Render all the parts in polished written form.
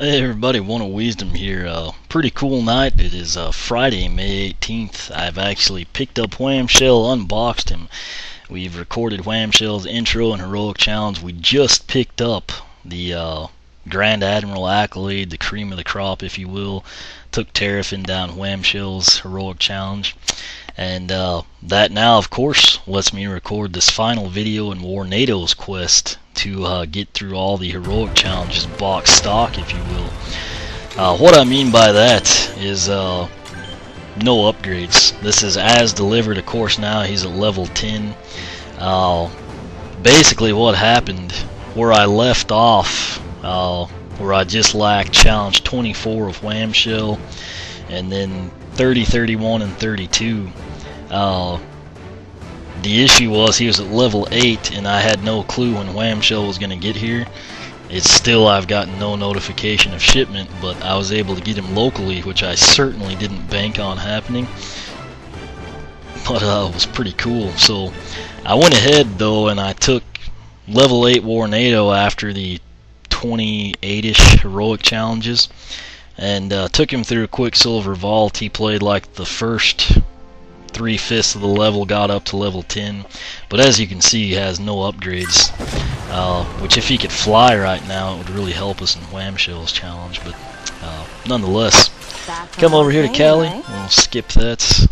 Hey everybody, One of Wisdom here. Pretty cool night. It is Friday, May 18th. I've actually picked up Wham Shell, unboxed him. We've recorded Wham Shell's intro and heroic challenge. We just picked up the Grand Admiral accolade, the cream of the crop, if you will. Took Terrafin down Wham Shell's heroic challenge. And that now, of course, lets me record this final video in Warnado's quest to get through all the heroic challenges box stock, if you will. What I mean by that is no upgrades. This is as delivered. Of course, now he's at level 10. Basically what happened, where I left off, where I just lacked challenge 24 of Wham Shell, and then 30, 31, and 32. The issue was he was at level 8 and I had no clue when Wham Shell was going to get here. It's still, I've gotten no notification of shipment, but I was able to get him locally, which I certainly didn't bank on happening. But it was pretty cool. So I went ahead though and I took level 8 Warnado after the 28-ish heroic challenges, and took him through a Quicksilver Vault. He played like the first 3/5 of the level, got up to level 10, but as you can see, he has no upgrades, which if he could fly right now, it would really help us in Wham Shell's challenge. But nonetheless, come over here to Cali. We'll skip that.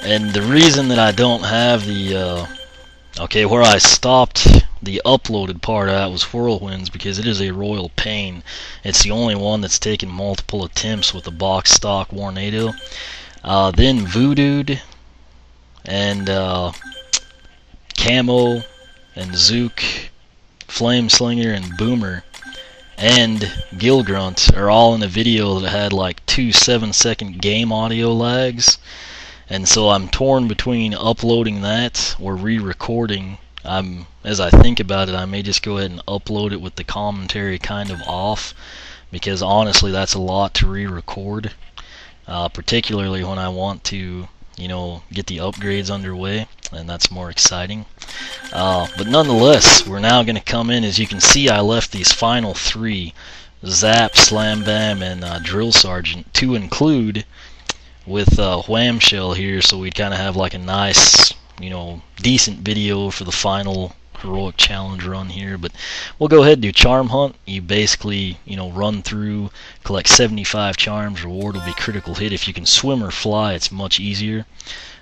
And the reason that I don't have the okay, where I stopped the uploaded part of that was Whirlwinds, because it is a royal pain. It's the only one that's taken multiple attempts with the box stock Warnado. Then Voodood and Camo and Zook, Flame Slinger and Boomer and Gilgrunt are all in a video that had like 2 7-second game audio lags. And so I'm torn between uploading that or re-recording. As I think about it, I may just go ahead and upload it with the commentary kind of off, because honestly that's a lot to re-record, particularly when I want to, get the upgrades underway, and that's more exciting. But nonetheless, we're now going to come in. As you can see, I left these final 3, Zap, Slam Bam, and Drill Sergeant, to include with Wham Shell here, so we'd kind of have like a nice, decent video for the final heroic challenge run here. But we'll go ahead and do Charm Hunt. You basically, run through, collect 75 charms. Reward will be critical hit. If you can swim or fly, it's much easier.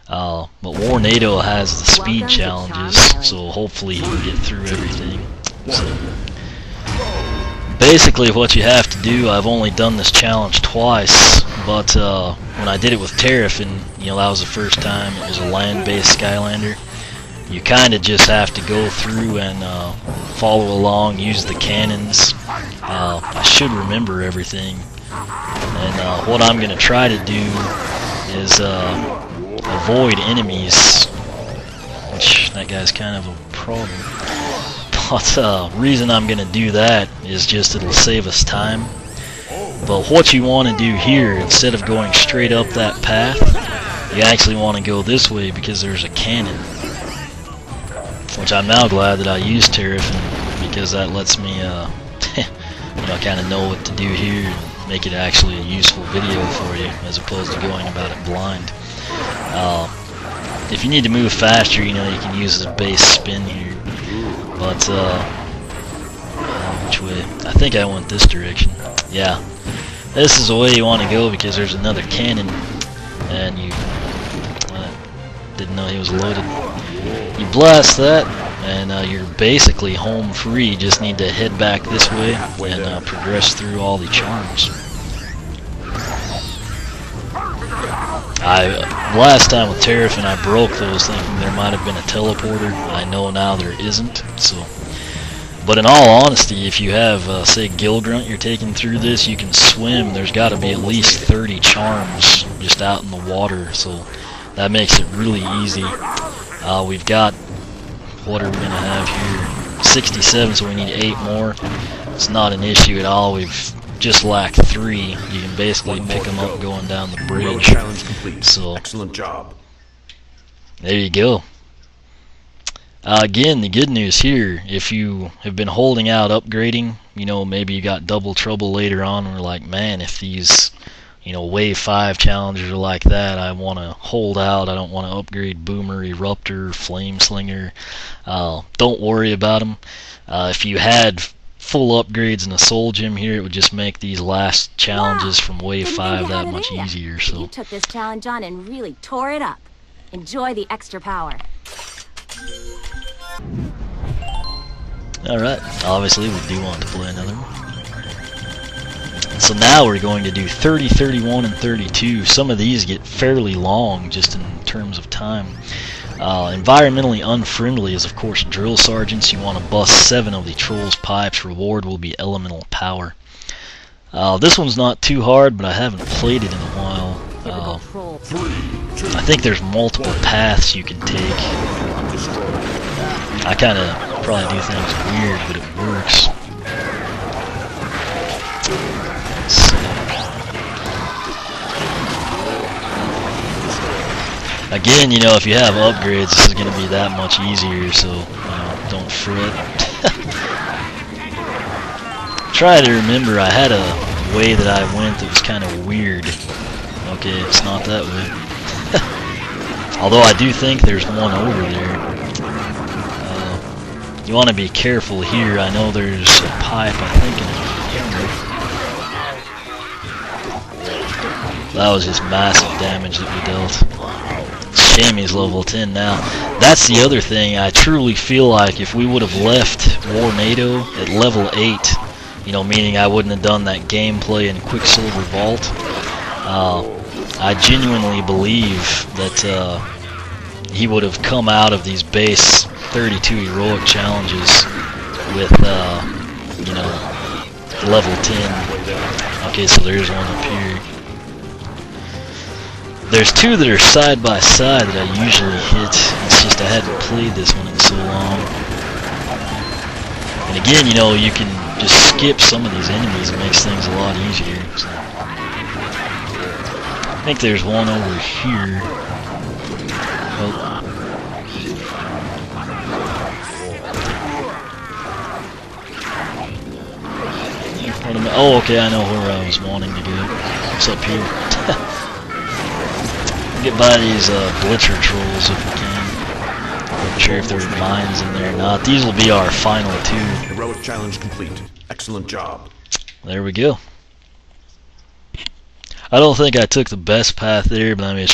But Warnado has the speed challenges, so hopefully he can get through everything. So basically what you have to do, I've only done this challenge twice, but when I did it with Terrafin, that was the first time. It was a land-based Skylander. You kind of just have to go through and follow along, use the cannons. I should remember everything. And what I'm going to try to do is avoid enemies, which that guy's kind of a problem. But reason I'm going to do that is just it'll save us time. But what you want to do here, instead of going straight up that path, you actually want to go this way, because there's a cannon. Which I'm now glad that I used Terrafin, because that lets me kind of know what to do here and make it actually a useful video for you, as opposed to going about it blind. If you need to move faster, you can use the base spin here. But which way? I think I went this direction. Yeah, this is the way you want to go, because there's another cannon, and you didn't know he was loaded. You blast that, and you're basically home free. You just need to head back this way and progress through all the charms. Last time with Terrafin, I broke those thinking there might have been a teleporter. I know now there isn't. So, but in all honesty, if you have, say, Gilgrunt you're taking through this, you can swim. There's got to be at least 30 charms just out in the water, so that makes it really easy. We've got, what are we going to have here? 67, so we need 8 more. It's not an issue at all. We've just lack 3. You can basically pick them up going down the bridge. Challenge complete. So excellent job. there you go. Again, the good news here, if you have been holding out upgrading, you know, maybe you got double trouble later on and we're like, man, if these, you know, Wave 5 challengers are like that, I want to hold out, I don't want to upgrade Boomer, Eruptor, Flame Slinger. Don't worry about them. If you had full upgrades in the Soul Gem here, it would just make these last challenges from Wave 5 that much easier. So you took this challenge on and really tore it up. Enjoy the extra power. Alright, obviously we do want to play another one. So now we're going to do 30, 31, and 32. Some of these get fairly long just in terms of time. Environmentally unfriendly is of course drill sergeants. You want to bust 7 of the trolls' pipes. Reward will be elemental power. This one's not too hard, but I haven't played it in a while. I think there's multiple paths you can take. I kind of probably do things weird, but it works. Let's see. Again, you know, if you have upgrades, this is going to be that much easier, so you know, don't fret. Try to remember, I had a way that I went that was kind of weird. Okay, it's not that way. Although I do think there's one over there. You want to be careful here. I know there's a pipe, I think, in here. That was just massive damage that we dealt. Shame he's level 10 now. That's the other thing. I truly feel like if we would have left Warnado at level 8, you know, meaning I wouldn't have done that gameplay in Quicksilver Vault, I genuinely believe that he would have come out of these base 32 heroic challenges with, you know, level 10. Okay, so there's one up here. There's 2 that are side by side that I usually hit. It's just I hadn't played this one in so long. And again, you know, you can just skip some of these enemies. It makes things a lot easier. So. I think there's one over here. Oh. Oh, okay, I know where I was wanting to go. It's up here. Get by these blitzer trolls if we can. Not sure if there's mines in there or not. These will be our final 2. Heroic challenge complete. Excellent job. There we go. I don't think I took the best path there, but I mean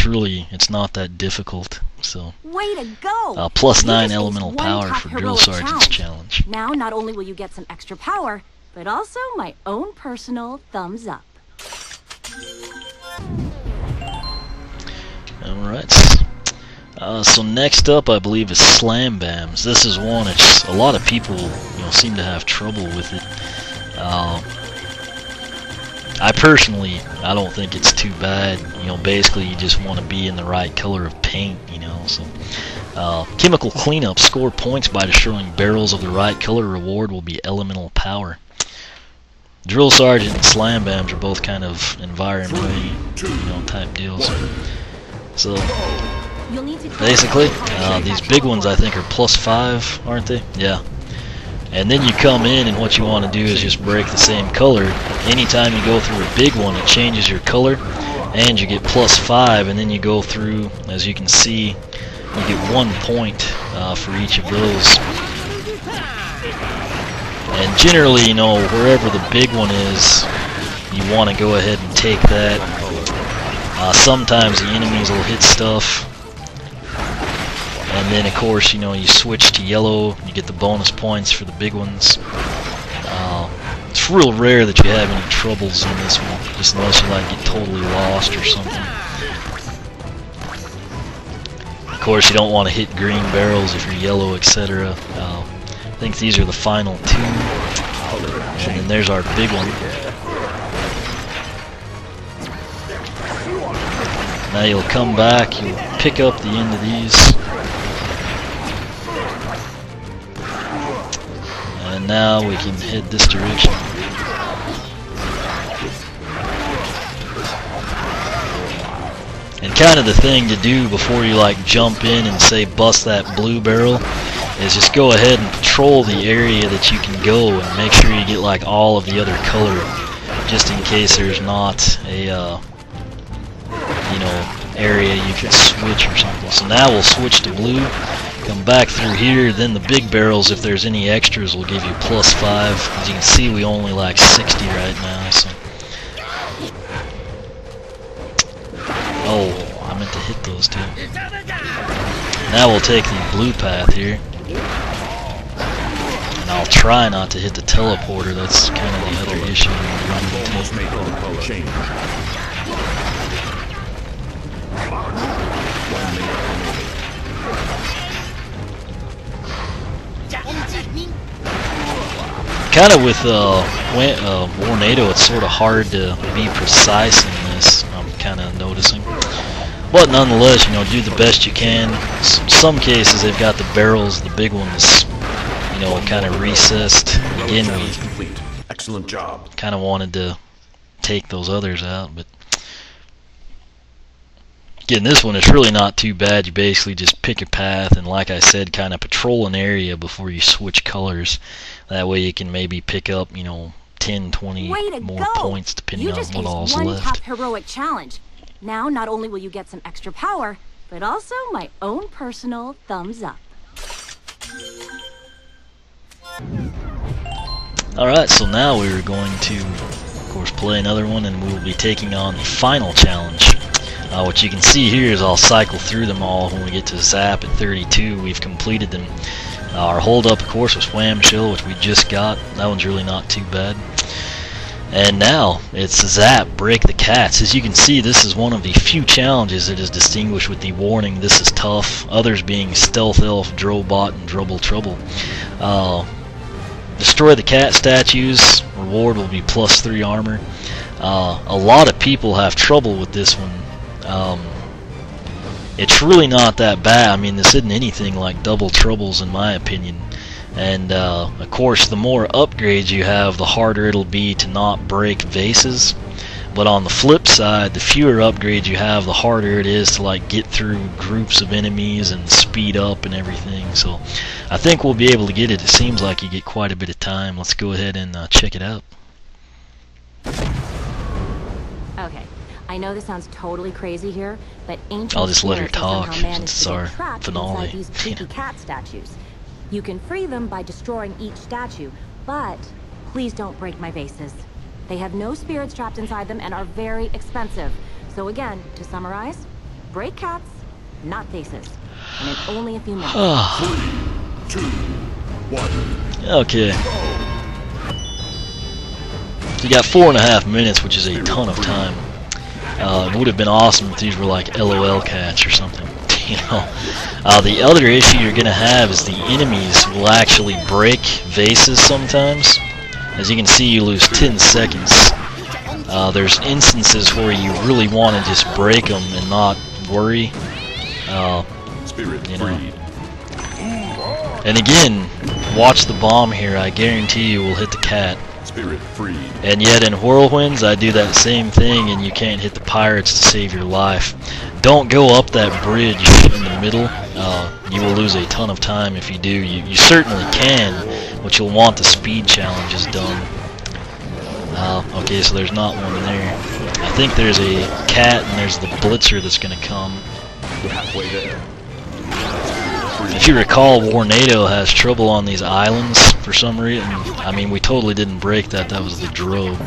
it's not that difficult. So way to go! Plus 9 elemental power for drill sergeant's challenge. Now not only will you get some extra power, but also my own personal thumbs up. Alright. So next up, I believe, is Slam Bams. This is one a lot of people, you know, seem to have trouble with it. I personally, I don't think it's too bad. You know, basically you just want to be in the right color of paint, you know. So, chemical cleanup. Score points by destroying barrels of the right color. Reward will be elemental power. Drill Sergeant and Slam Bams are both kind of environmentally, you know, type deals. So, basically, these big ones I think are plus 5, aren't they? Yeah. And then you come in and what you want to do is just break the same color. Anytime you go through a big one, it changes your color and you get plus 5, and then you go through, as you can see, you get 1 point for each of those. And generally, you know, wherever the big one is, you want to go ahead and take that. Sometimes the enemies will hit stuff. And then, of course, you know, you switch to yellow, you get the bonus points for the big ones. It's real rare that you have any troubles in this one, just unless you, like, get totally lost or something. Of course, you don't want to hit green barrels if you're yellow, etc. I think these are the final 2. And then there's our big one. Now you'll come back, you'll pick up the end of these. And now we can head this direction. And kind of the thing to do before you like jump in and say bust that blue barrel is just go ahead and patrol the area that you can go and make sure you get like all of the other color, just in case there's not a you know, area you can switch or something. So now we'll switch to blue, come back through here, then the big barrels, if there's any extras, will give you +5. As you can see, we only like 60 right now. So oh, I meant to hit those two. Now we'll take the blue path here. And I'll try not to hit the teleporter. That's kind of the other issue we're running into. Kind of with Warnado, it's sort of hard to be precise in this, I'm kind of noticing. But nonetheless, you know, do the best you can. In some cases, they've got the barrels, the big ones, you know, kind of recessed. Again, we excellent job. kind of wanted to take those others out, but again, this one is really not too bad. You basically just pick a path and, like I said, kind of patrol an area before you switch colors. That way you can maybe pick up, you know, 10, 20 more points depending on what all's left. You just aced one top heroic challenge. Now, not only will you get some extra power, but also my own personal thumbs up. Alright, so now we're going to, of course, play another one, and we will be taking on the final challenge. What you can see here is I'll cycle through them all. When we get to Zap at 32, we've completed them. Our hold-up, of course, was Wham Shell, which we just got. That one's really not too bad. And now, it's Zap, Break the Cats. As you can see, this is one of the few challenges that is distinguished with the warning, "This is tough," others being Stealth Elf, Drobot, and Drubble Trouble. Destroy the cat statues. Reward will be +3 armor. A lot of people have trouble with this one. It's really not that bad. I mean, this isn't anything like Double Troubles in my opinion. And of course, the more upgrades you have, the harder it'll be to not break vases. But on the flip side, the fewer upgrades you have, the harder it is to like get through groups of enemies and speed up and everything. So I think we'll be able to get it. It seems like you get quite a bit of time. Let's go ahead and check it out. Okay, I know this sounds totally crazy here, but ancient I'll just let her spirits talk have somehow since it's managed our to get trapped finale. inside these creepy cat statues. You can free them by destroying each statue, but please don't break my vases. They have no spirits trapped inside them and are very expensive. So again, to summarize, break cats, not vases. And in only a few minutes. 3, 2, 1. Okay. So you got 4.5 minutes, which is a ton of time. It would have been awesome if these were like LOL cats or something. You know. The other issue you're gonna have is the enemies will actually break vases sometimes. As you can see, you lose 10 seconds. There's instances where you really want to just break them and not worry. You know. And again, watch the bomb here. I guarantee you will hit the cat. Spirit freed. And yet in Whirlwinds, I do that same thing, and you can't hit the pirates to save your life. Don't go up that bridge in the middle. You will lose a ton of time if you do. You certainly can, but you'll want the speed challenges done. Okay, so there's not one there. I think there's a cat and there's the blitzer that's going to come. We're halfway there. If you recall, Warnado has trouble on these islands for some reason. I mean, we totally didn't break that. That was the Dro.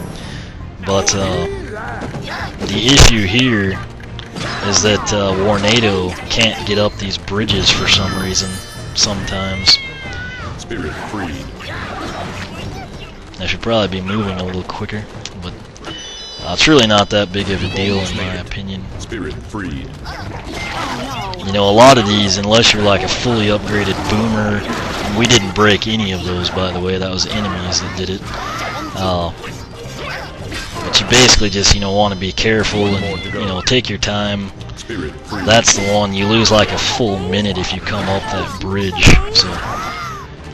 But the issue here is that Warnado can't get up these bridges for some reason sometimes. Spirit freed. I should probably be moving a little quicker, but it's really not that big of a deal in my opinion. Spirit freed. You know, a lot of these, unless you're like a fully upgraded boomer, and we didn't break any of those, by the way. That was enemies that did it. But you basically just, you know, want to be careful and, you know, take your time. That's the one. You lose like a full minute if you come up that bridge. So,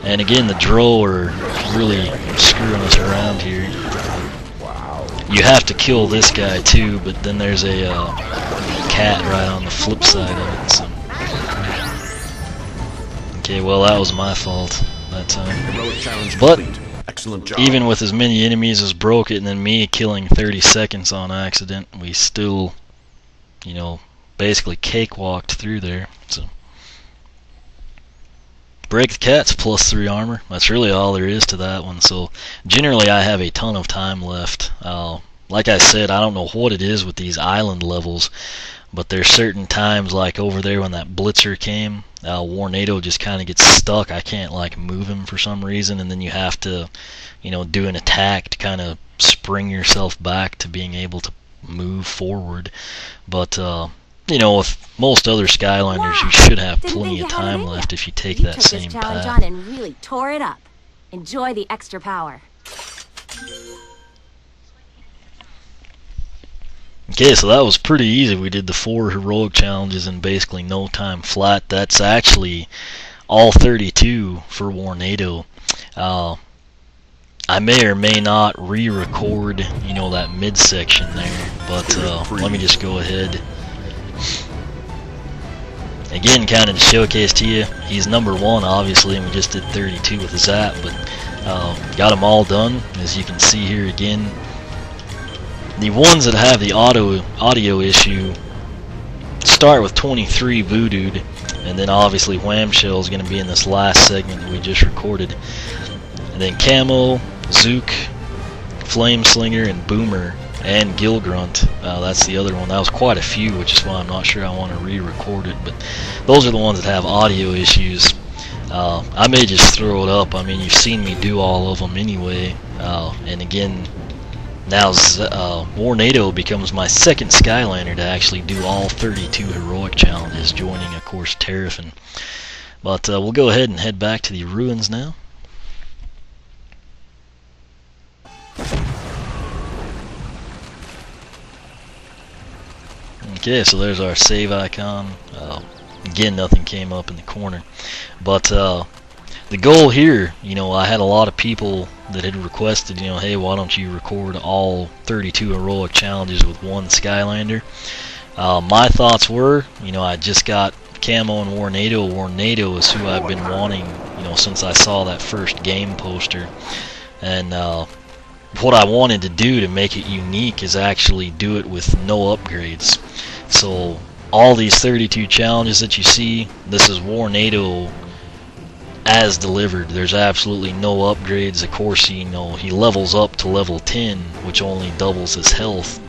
and again, the Dro are really screwing us around here. You have to kill this guy too, but then there's a cat right on the flip side of it. So Okay, well that was my fault that time. Heroic challenge But complete. Excellent job. even with as many enemies as broke it and then me killing 30 seconds on accident, we still, you know, basically cakewalked through there. So break the cats plus 3 armor. That's really all there is to that one. So generally I have a ton of time left. Like I said, I don't know what it is with these island levels, but there's certain times, like over there when that blitzer came, Warnado just kind of gets stuck. I can't like move him for some reason, and then you have to, you know, do an attack to kind of spring yourself back to being able to move forward. But you know, with most other Skylanders, you should have plenty of time left if you take that same this challenge path. on and really tore it up. Enjoy the extra power. Okay, so that was pretty easy. We did the 4 heroic challenges in basically no time flat. That's actually all 32 for Warnado. I may or may not re-record, you know, that midsection there, but let me just go ahead. Again, kind of to showcase to you, he's number 1 obviously, and we just did 32 with the Zap, but got them all done, as you can see here again. The ones that have the audio issue start with 23 Voodood, and then obviously Wham Shell is going to be in this last segment that we just recorded. And then Camo, Zook, Flame Slinger, and Boomer, and Gill Grunt. That's the other one. That was quite a few, which is why I'm not sure I want to re-record it. But those are the ones that have audio issues. I may just throw it up. I mean, you've seen me do all of them anyway. And again, now Warnado becomes my second Skylander to actually do all 32 heroic challenges, joining, of course, Terrafin. But we'll go ahead and head back to the ruins now. Okay, so there's our save icon. Again, nothing came up in the corner. But the goal here, you know, I had a lot of people that had requested, you know, hey, why don't you record all 32 heroic challenges with one Skylander? My thoughts were, you know, I just got Camo and Warnado. Warnado is who I've been wanting, you know, since I saw that first game poster. And what I wanted to do to make it unique is actually do it with no upgrades. So all these 32 challenges that you see, this is Warnado as delivered. There's absolutely no upgrades. Of course, you know, he levels up to level 10, which only doubles his health.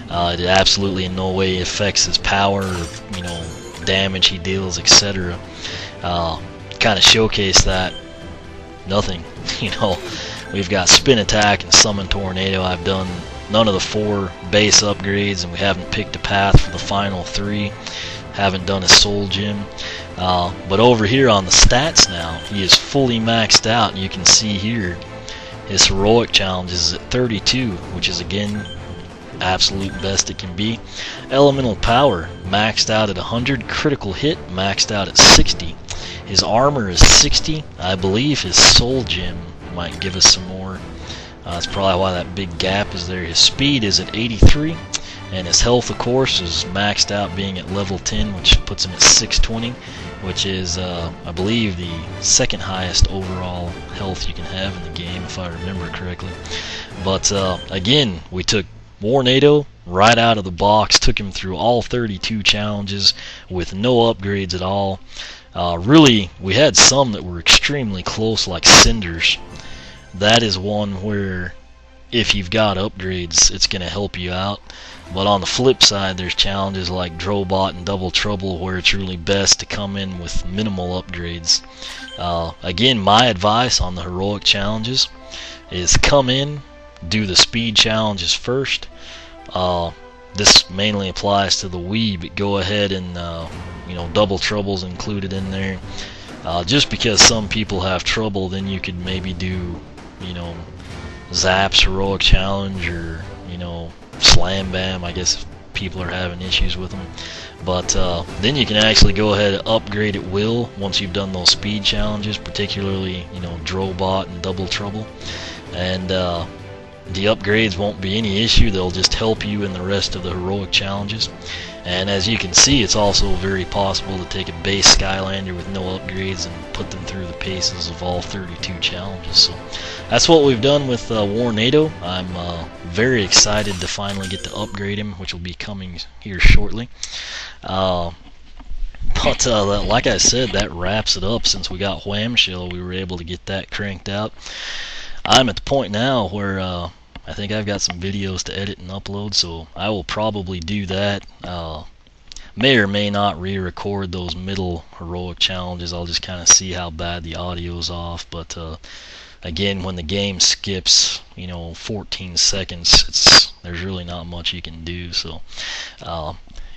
It absolutely in no way affects his power, or, you know, damage he deals, etc. Kind of showcase that. Nothing. You know, we've got Spin Attack and Summon Tornado. I've done none of the 4 base upgrades, and we haven't picked a path for the final 3. Haven't done a Soul Gem. But over here on the stats now, he is fully maxed out. You can see here his heroic challenge is at 32, which is again absolute best it can be. Elemental power maxed out at 100, critical hit maxed out at 60. His armor is 60. I believe his Soul Gem might give us some more. That's probably why that big gap is there. His speed is at 83. And his health, of course, is maxed out being at level 10, which puts him at 620, which is, I believe, the second highest overall health you can have in the game, if I remember correctly. But, again, we took Warnado right out of the box, took him through all 32 challenges with no upgrades at all. Really, we had some that were extremely close, like Cinders. That is one where, if you've got upgrades, it's going to help you out. But on the flip side, there's challenges like Drobot and Double Trouble where it's really best to come in with minimal upgrades. Again, my advice on the heroic challenges is come in, do the speed challenges first. This mainly applies to the Wii, but go ahead and you know, Double Trouble's included in there. Just because some people have trouble, then you could maybe do, you know, Zap's heroic challenge, or, you know, Slam Bam, I guess, if people are having issues with them. But then you can actually go ahead and upgrade at will once you've done those speed challenges, particularly, you know, Drobot and Double Trouble. And the upgrades won't be any issue. They'll just help you in the rest of the heroic challenges. And as you can see, it's also very possible to take a base Skylander with no upgrades and put them through the paces of all 32 challenges. So that's what we've done with Warnado. I'm very excited to finally get to upgrade him, which will be coming here shortly. But like I said, that wraps it up. Since we got Wham Shell, we were able to get that cranked out. I'm at the point now where I think I've got some videos to edit and upload, so I will probably do that. May or may not re-record those middle heroic challenges. I'll just kind of see how bad the audio's off. But again, when the game skips, 14 seconds, there's really not much you can do. So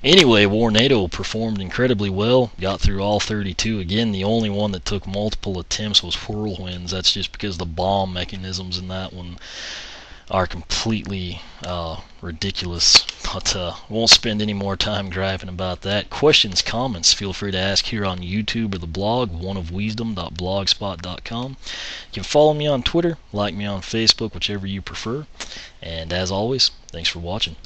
anyway, Warnado performed incredibly well. Got through all 32. Again, the only one that took multiple attempts was Whirlwinds. That's just because the bomb mechanisms in that one are completely ridiculous. But won't spend any more time griping about that. Questions, comments, feel free to ask here on YouTube or the blog, oneofwisdom.blogspot.com. You can follow me on Twitter, like me on Facebook, whichever you prefer. And as always, thanks for watching.